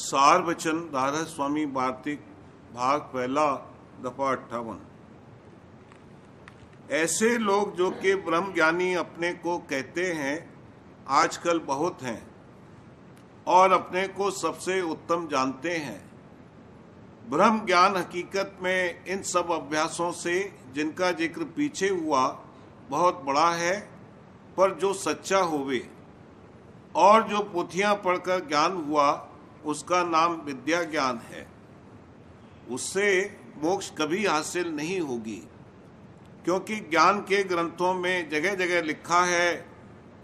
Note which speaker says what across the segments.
Speaker 1: सार वचन राधा स्वामी वार्तिक भाग पहला दफा 58। ऐसे लोग जो कि ब्रह्म ज्ञानी अपने को कहते हैं आजकल बहुत हैं और अपने को सबसे उत्तम जानते हैं। ब्रह्म ज्ञान हकीकत में इन सब अभ्यासों से जिनका जिक्र पीछे हुआ बहुत बड़ा है, पर जो सच्चा होवे और जो पोथियां पढ़कर ज्ञान हुआ उसका नाम विद्या ज्ञान है। उससे मोक्ष कभी हासिल नहीं होगी, क्योंकि ज्ञान के ग्रंथों में जगह जगह लिखा है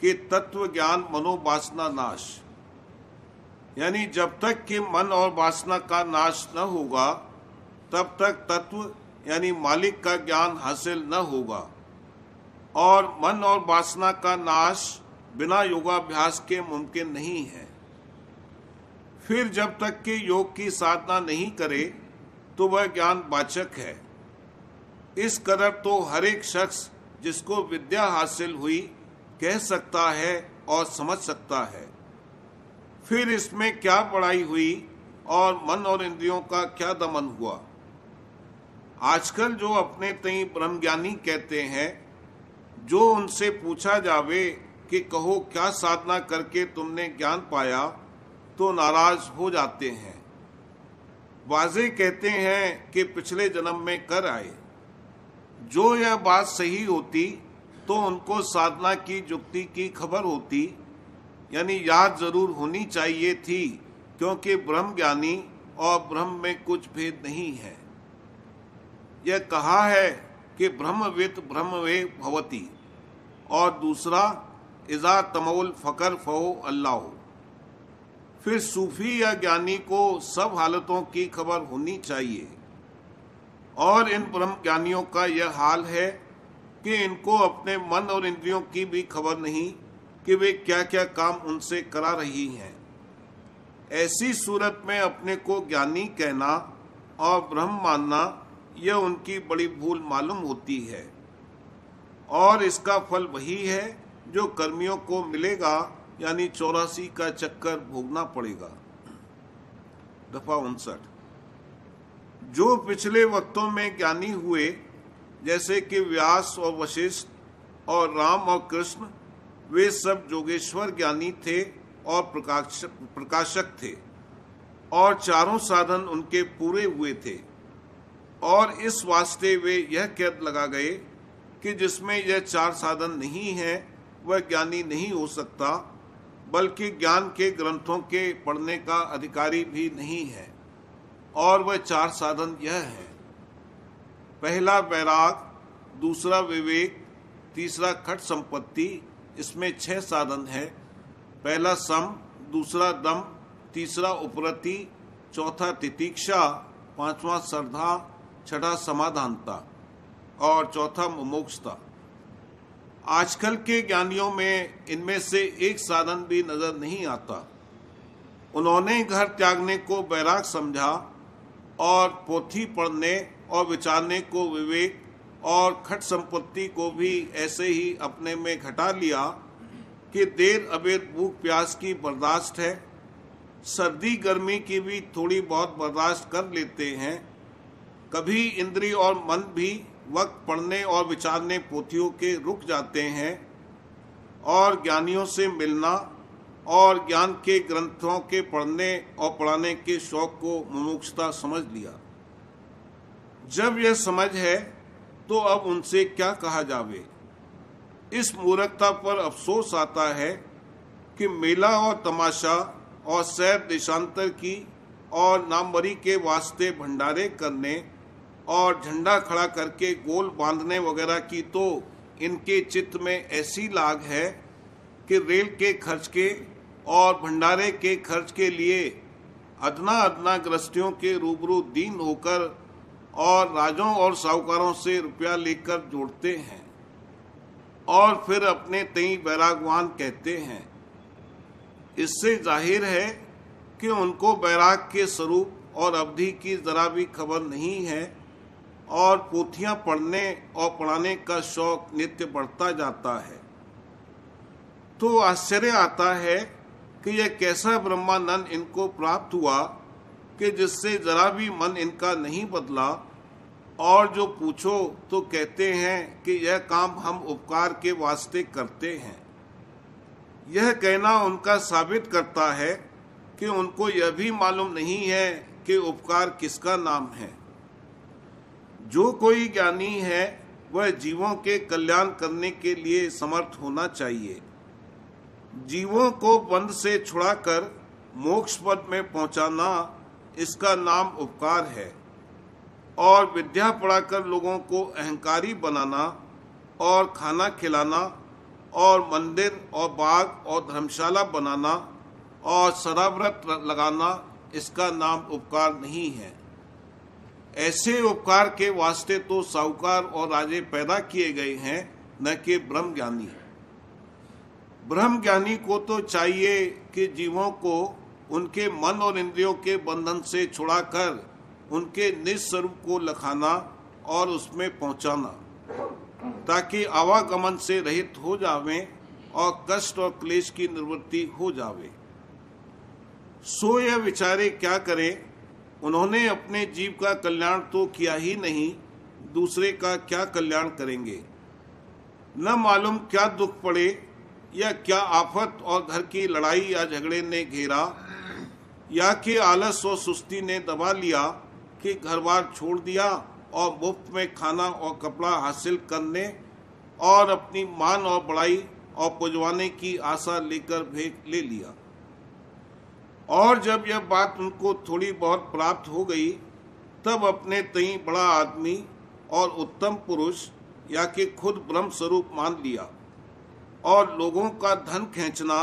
Speaker 1: कि तत्व ज्ञान मनोवासना नाश, यानी जब तक कि मन और वासना का नाश न होगा तब तक तत्व यानी मालिक का ज्ञान हासिल न होगा। और मन और वासना का नाश बिना योगाभ्यास के मुमकिन नहीं है। फिर जब तक कि योग की साधना नहीं करे तो वह ज्ञान वाचक है। इस कदर तो हर एक शख्स जिसको विद्या हासिल हुई कह सकता है और समझ सकता है। फिर इसमें क्या बड़ाई हुई और मन और इंद्रियों का क्या दमन हुआ। आजकल जो अपने तई ब्रह्मज्ञानी कहते हैं, जो उनसे पूछा जावे कि कहो क्या साधना करके तुमने ज्ञान पाया, तो नाराज हो जाते हैं। वाजे कहते हैं कि पिछले जन्म में कर आए। जो यह बात सही होती तो उनको साधना की युक्ति की खबर होती, यानी याद जरूर होनी चाहिए थी, क्योंकि ब्रह्म ज्ञानी और ब्रह्म में कुछ भेद नहीं है। यह कहा है कि ब्रह्मविद ब्रह्मवे भवति, और दूसरा इज़ा तमोल फकर फहो अल्लाह। फिर सूफी या ज्ञानी को सब हालतों की खबर होनी चाहिए। और इन ब्रह्म ज्ञानियों का यह हाल है कि इनको अपने मन और इंद्रियों की भी खबर नहीं कि वे क्या क्या काम उनसे करा रही हैं। ऐसी सूरत में अपने को ज्ञानी कहना और ब्रह्म मानना यह उनकी बड़ी भूल मालूम होती है। और इसका फल वही है जो कर्मियों को मिलेगा, यानी 84 का चक्कर भोगना पड़ेगा। दफा 59। जो पिछले वक्तों में ज्ञानी हुए, जैसे कि व्यास और वशिष्ठ और राम और कृष्ण, वे सब जोगेश्वर ज्ञानी थे और प्रकाशक थे, और चारों साधन उनके पूरे हुए थे। और इस वास्ते वे यह कैद लगा गए कि जिसमें यह चार साधन नहीं है वह ज्ञानी नहीं हो सकता, बल्कि ज्ञान के ग्रंथों के पढ़ने का अधिकारी भी नहीं है। और वह चार साधन यह है: पहला वैराग, दूसरा विवेक, तीसरा खट संपत्ति, इसमें 6 साधन है। पहला सम, दूसरा दम, तीसरा उपरति, चौथा तितीक्षा, पांचवा श्रद्धा, छठा समाधानता और चौथा मुमुक्षुता। आजकल के ज्ञानियों में इनमें से एक साधन भी नजर नहीं आता। उन्होंने घर त्यागने को वैराग समझा और पोथी पढ़ने और विचारने को विवेक, और खट संपत्ति को भी ऐसे ही अपने में घटा लिया कि देर अबेर भूख प्यास की बर्दाश्त है, सर्दी गर्मी की भी थोड़ी बहुत बर्दाश्त कर लेते हैं। कभी इंद्रिय और मन भी वक्त पढ़ने और विचारने पोथियों के रुक जाते हैं, और ज्ञानियों से मिलना और ज्ञान के ग्रंथों के पढ़ने और पढ़ाने के शौक को मुमुक्षुता समझ लिया। जब यह समझ है तो अब उनसे क्या कहा जावे। इस मूर्खता पर अफसोस आता है कि मेला और तमाशा और सैर देशांतर की और नामवरी के वास्ते भंडारे करने और झंडा खड़ा करके गोल बांधने वगैरह की तो इनके चित्त में ऐसी लाग है कि रेल के खर्च के और भंडारे के खर्च के लिए अदना अदना गृहस्थियों के रूबरू दीन होकर और राजों और साहूकारों से रुपया लेकर जोड़ते हैं, और फिर अपने तई वैरागवान कहते हैं। इससे जाहिर है कि उनको वैराग के स्वरूप और अवधि की जरा भी खबर नहीं है, और पोथियां पढ़ने और पढ़ाने का शौक नित्य बढ़ता जाता है। तो आश्चर्य आता है कि यह कैसा ब्रह्मानंद इनको प्राप्त हुआ कि जिससे जरा भी मन इनका नहीं बदला, और जो पूछो तो कहते हैं कि यह काम हम उपकार के वास्ते करते हैं। यह कहना उनका साबित करता है कि उनको यह भी मालूम नहीं है कि उपकार किसका नाम है। जो कोई ज्ञानी है वह जीवों के कल्याण करने के लिए समर्थ होना चाहिए। जीवों को बंध से छुड़ाकर मोक्ष पद में पहुंचाना, इसका नाम उपकार है। और विद्या पढ़ाकर लोगों को अहंकारी बनाना और खाना खिलाना और मंदिर और बाग और धर्मशाला बनाना और शराबरत लगाना, इसका नाम उपकार नहीं है। ऐसे उपकार के वास्ते तो साहूकार और राजे पैदा किए गए हैं, न कि ब्रह्म ज्ञानी। ब्रह्म ज्ञानी को तो चाहिए कि जीवों को उनके मन और इंद्रियों के बंधन से छुड़ाकर उनके निज स्वरूप को लखाना और उसमें पहुंचाना, ताकि आवागमन से रहित हो जावें और कष्ट और क्लेश की निवृत्ति हो जावे। सो यह विचारे क्या करें, उन्होंने अपने जीव का कल्याण तो किया ही नहीं, दूसरे का क्या कल्याण करेंगे। न मालूम क्या दुख पड़े या क्या आफत और घर की लड़ाई या झगड़े ने घेरा, या कि आलस और सुस्ती ने दबा लिया कि घर बार छोड़ दिया और मुफ्त में खाना और कपड़ा हासिल करने और अपनी मान और बड़ाई और पुजवाने की आशा लेकर भेंट ले लिया। और जब यह बात उनको थोड़ी बहुत प्राप्त हो गई, तब अपने तई बड़ा आदमी और उत्तम पुरुष या कि खुद ब्रह्म स्वरूप मान लिया और लोगों का धन खींचना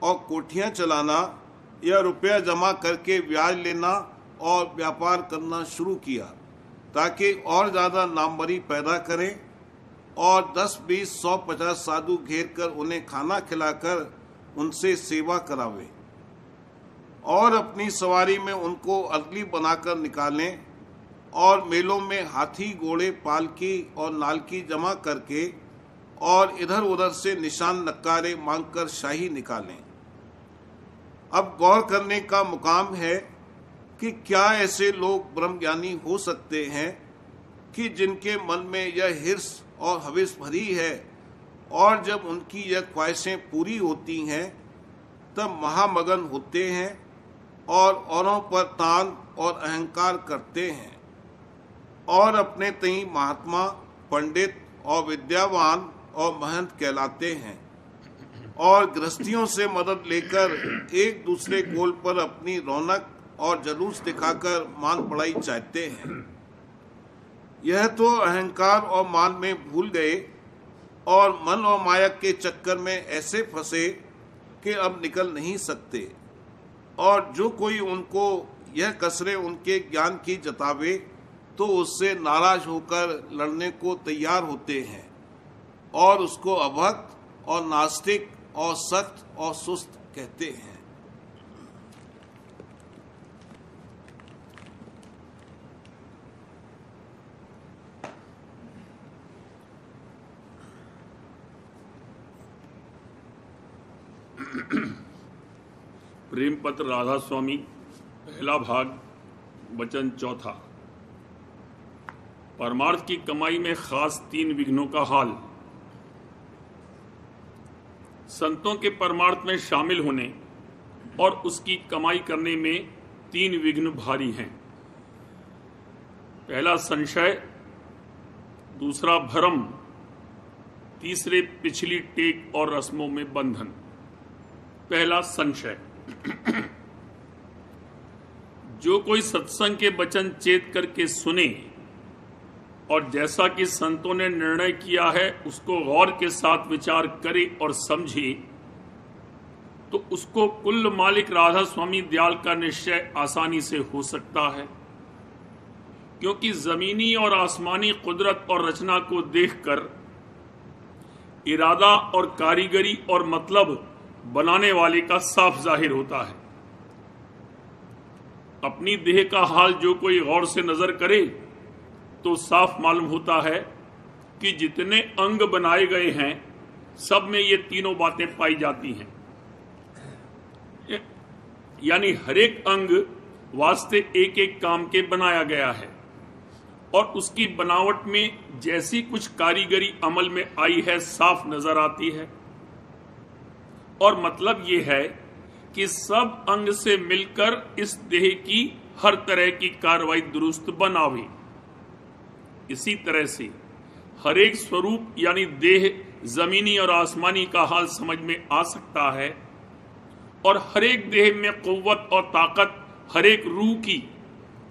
Speaker 1: और कोठियां चलाना या रुपया जमा करके ब्याज लेना और व्यापार करना शुरू किया, ताकि और ज़्यादा नामवरी पैदा करें और 10, 20, 100, 50 साधु घेर कर उन्हें खाना खिलाकर उनसे सेवा करावे और अपनी सवारी में उनको अदली बनाकर निकालें और मेलों में हाथी, घोड़े, पालकी और नालकी जमा करके और इधर उधर से निशान नक्कारे मांगकर शाही निकालें। अब गौर करने का मुकाम है कि क्या ऐसे लोग ब्रह्मज्ञानी हो सकते हैं कि जिनके मन में यह हिर्स और हविस भरी है, और जब उनकी यह ख्वाहिशें पूरी होती हैं तब महामगन होते हैं और औरों पर तान और अहंकार करते हैं और अपने तई महात्मा, पंडित और विद्यावान और महंत कहलाते हैं और गृहस्थियों से मदद लेकर एक दूसरे गोल पर अपनी रौनक और जलूस दिखाकर मान बढ़ाई चाहते हैं। यह तो अहंकार और मान में भूल गए और मन और माया के चक्कर में ऐसे फंसे कि अब निकल नहीं सकते, और जो कोई उनको यह कसरे उनके ज्ञान की जतावे तो उससे नाराज होकर लड़ने को तैयार होते हैं और उसको अभक्त और नास्तिक और सख्त और सुस्त कहते हैं।
Speaker 2: प्रेम पत्र राधा स्वामी, पहला भाग, वचन चौथा। परमार्थ की कमाई में खास 3 विघ्नों का हाल। संतों के परमार्थ में शामिल होने और उसकी कमाई करने में 3 विघ्न भारी हैं। पहला संशय, दूसरा भ्रम, तीसरे पिछली टेक और रस्मों में बंधन। पहला संशय। जो कोई सत्संग के वचन चेत करके सुने और जैसा कि संतों ने निर्णय किया है उसको गौर के साथ विचार करे और समझे, तो उसको कुल मालिक राधा स्वामी दयाल का निश्चय आसानी से हो सकता है, क्योंकि जमीनी और आसमानी कुदरत और रचना को देखकर इरादा और कारीगरी और मतलब बनाने वाले का साफ जाहिर होता है। अपनी देह का हाल जो कोई गौर से नजर करे तो साफ मालूम होता है कि जितने अंग बनाए गए हैं सब में ये तीनों बातें पाई जाती हैं। यानी हर एक अंग वास्ते एक एक काम के बनाया गया है और उसकी बनावट में जैसी कुछ कारीगरी अमल में आई है साफ नजर आती है। और मतलब ये है कि सब अंग से मिलकर इस देह की हर तरह की कार्रवाई दुरुस्त बनावे। इसी तरह से हर एक स्वरूप यानी देह जमीनी और आसमानी का हाल समझ में आ सकता है और हर एक देह में कुव्वत और ताकत हर एक रूह की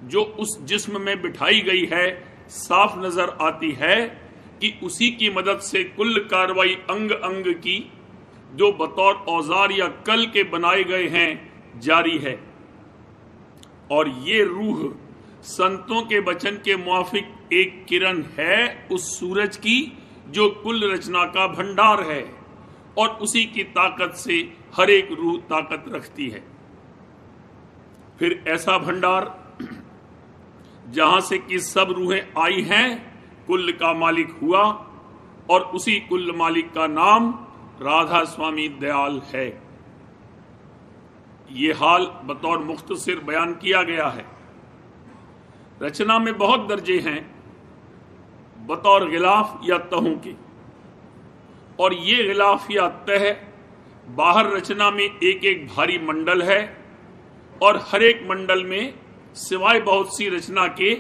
Speaker 2: जो उस जिस्म में बिठाई गई है साफ नजर आती है कि उसी की मदद से कुल कार्रवाई अंग अंग की जो बतौर औजार या कल के बनाए गए हैं जारी है। और ये रूह संतों के वचन के मुआफिक एक किरण है उस सूरज की जो कुल रचना का भंडार है और उसी की ताकत से हर एक रूह ताकत रखती है। फिर ऐसा भंडार जहां से कि सब रूहें आई हैं कुल का मालिक हुआ और उसी कुल मालिक का नाम राधा स्वामी दयाल है। ये हाल बतौर मुख्तसर बयान किया गया है। रचना में बहुत दर्जे हैं बतौर गिलाफ या तहों के, और ये गिलाफ या तह बाहर रचना में एक एक भारी मंडल है और हर एक मंडल में सिवाय बहुत सी रचना के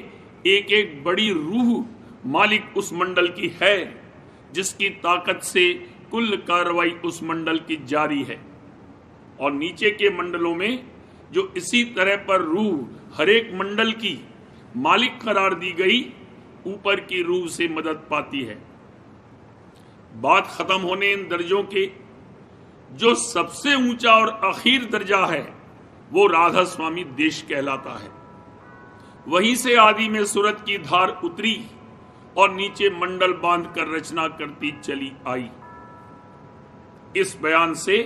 Speaker 2: एक एक बड़ी रूह मालिक उस मंडल की है जिसकी ताकत से कुल कार्रवाई उस मंडल की जारी है। और नीचे के मंडलों में जो इसी तरह पर रूह हर एक मंडल की मालिक करार दी गई ऊपर की रूह से मदद पाती है। बात खत्म होने इन दर्जों के जो सबसे ऊंचा और आखिर दर्जा है वो राधा स्वामी देश कहलाता है। वहीं से आदि में सूरत की धार उतरी और नीचे मंडल बांध कर रचना करती चली आई। इस बयान से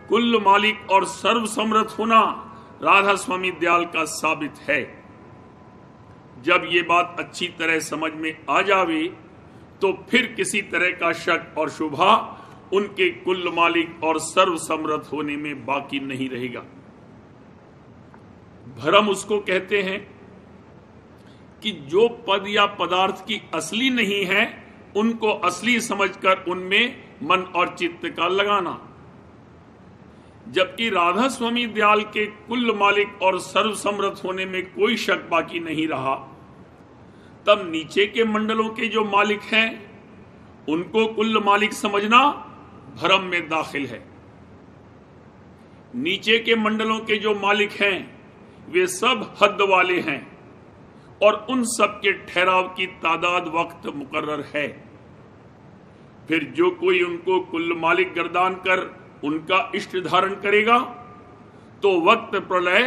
Speaker 2: कुल मालिक और सर्व समर्थ होना राधा स्वामी दयाल का साबित है। जब ये बात अच्छी तरह समझ में आ जावे तो फिर किसी तरह का शक और शुभा उनके कुल मालिक और सर्व समर्थ होने में बाकी नहीं रहेगा। भ्रम उसको कहते हैं कि जो पद या पदार्थ की असली नहीं है उनको असली समझकर उनमें मन और चित्त का लगाना। जबकि राधा स्वामी दयाल के कुल मालिक और सर्व समर्थ होने में कोई शक बाकी नहीं रहा, तब नीचे के मंडलों के जो मालिक हैं उनको कुल मालिक समझना भ्रम में दाखिल है। नीचे के मंडलों के जो मालिक हैं वे सब हद वाले हैं और उन सब के ठहराव की तादाद वक्त मुकर्रर है। फिर जो कोई उनको कुल मालिक गर्दान कर उनका इष्ट धारण करेगा तो वक्त प्रलय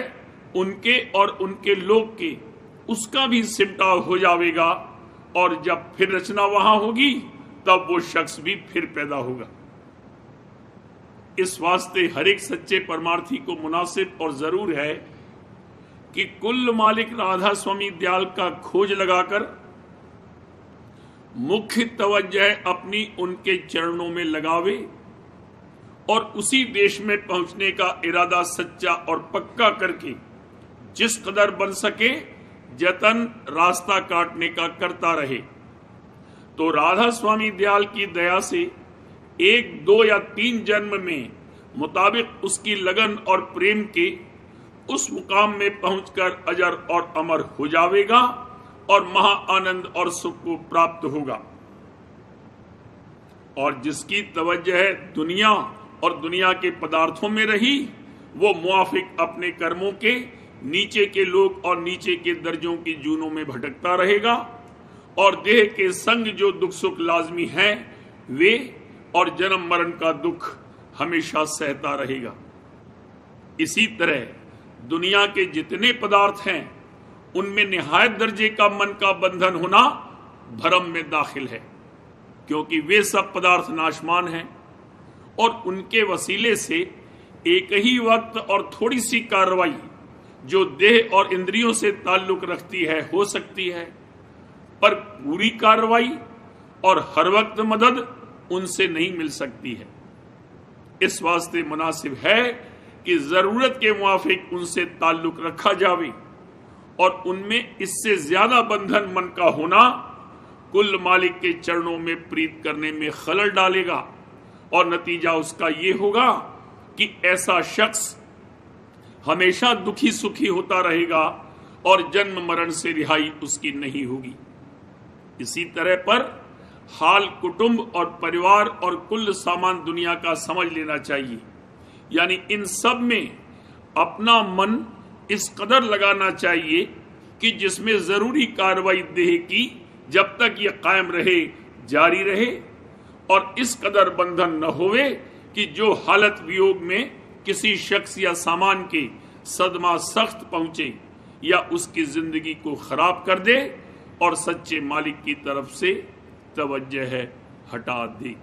Speaker 2: उनके और उनके लोक के उसका भी सिमटाव हो जाएगा और जब फिर रचना वहां होगी तब वो शख्स भी फिर पैदा होगा। इस वास्ते हर एक सच्चे परमार्थी को मुनासिब और जरूर है कि कुल मालिक राधा स्वामी दयाल का खोज लगाकर मुख्य तवज्जो अपनी उनके चरणों में लगावे और उसी देश में पहुंचने का इरादा सच्चा और पक्का करके जिस कदर बन सके जतन रास्ता काटने का करता रहे। तो राधा स्वामी दयाल की दया से 1, 2 या 3 जन्म में मुताबिक उसकी लगन और प्रेम के उस मुकाम में पहुंचकर अजर और अमर हो जाएगा और महा आनंद और सुख को प्राप्त होगा। और जिसकी तवज्जो है दुनिया और दुनिया के पदार्थों में रही वो मुआफिक अपने कर्मों के नीचे के लोक और नीचे के दर्जों की जूनों में भटकता रहेगा और देह के संग जो दुख सुख लाजमी हैं वे और जन्म मरण का दुख हमेशा सहता रहेगा। इसी तरह दुनिया के जितने पदार्थ हैं उनमें निहायत दर्जे का मन का बंधन होना भ्रम में दाखिल है, क्योंकि वे सब पदार्थ नाशमान हैं और उनके वसीले से एक ही वक्त और थोड़ी सी कार्रवाई जो देह और इंद्रियों से ताल्लुक रखती है हो सकती है, पर पूरी कार्रवाई और हर वक्त मदद उनसे नहीं मिल सकती है। इस वास्ते मुनासिब है कि जरूरत के मुआफिक उनसे ताल्लुक रखा जावे और उनमें इससे ज्यादा बंधन मन का होना कुल मालिक के चरणों में प्रीत करने में खलल डालेगा और नतीजा उसका ये होगा कि ऐसा शख्स हमेशा दुखी सुखी होता रहेगा और जन्म मरण से रिहाई उसकी नहीं होगी। इसी तरह पर हाल कुटुंब और परिवार और कुल सामान दुनिया का समझ लेना चाहिए। यानी इन सब में अपना मन इस कदर लगाना चाहिए कि जिसमें जरूरी कार्रवाई देह की जब तक यह कायम रहे जारी रहे और इस कदर बंधन न होवे कि जो हालत वियोग में किसी शख्स या सामान के सदमा सख्त पहुंचे या उसकी जिंदगी को खराब कर दे और सच्चे मालिक की तरफ से तवज्जह हटा दे।